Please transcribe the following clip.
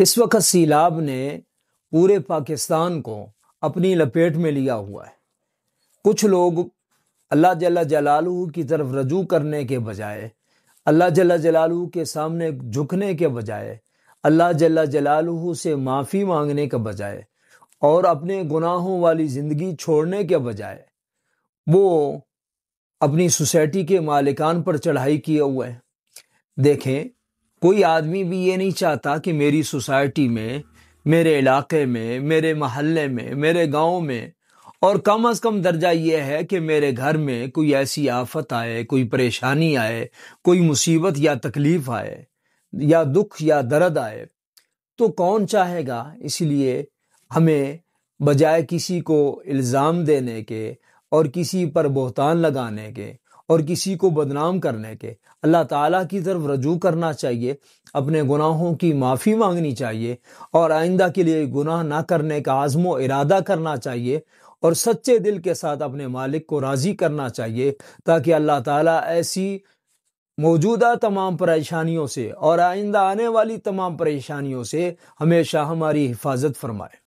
اس وقت سیلاب نے پورے پاکستان کو اپنی لپیٹ میں لیا ہوا ہے۔ کچھ لوگ اللہ جل جلالہ کی طرف رجوع کرنے کے بجائے، اللہ جل جلالہ کے سامنے جھکنے کے بجائے، اللہ جل جلالہ سے معافی مانگنے کے بجائے اور اپنے گناہوں والی زندگی چھوڑنے کے بجائے وہ اپنی سوسائٹی کے مالکان پر چڑھائی کیے ہوئے ہیں۔ دیکھیں، کوئی آدمی بھی یہ نہیں چاہتا کہ میری سوسائٹی میں، میرے علاقے میں، میرے محلے میں، میرے گاؤں میں، اور کم از کم درجہ یہ ہے کہ میرے گھر میں کوئی ایسی آفت آئے، کوئی پریشانی آئے، کوئی مصیبت یا تکلیف آئے یا دکھ یا درد آئے تو کون چاہے گا؟ اس لیے ہمیں بجائے کسی کو الزام دینے کے اور کسی پر بہتان لگانے کے اور کسی کو بدنام کرنے کے، اللہ تعالیٰ کی طرف رجوع کرنا چاہیے، اپنے گناہوں کی معافی مانگنی چاہیے اور آئندہ کے لیے گناہ نہ کرنے کا عزم و ارادہ کرنا چاہیے اور سچے دل کے ساتھ اپنے مالک کو راضی کرنا چاہیے، تاکہ اللہ تعالیٰ ایسی موجودہ تمام پریشانیوں سے اور آئندہ آنے والی تمام پریشانیوں سے ہمیشہ ہماری حفاظت فرمائے۔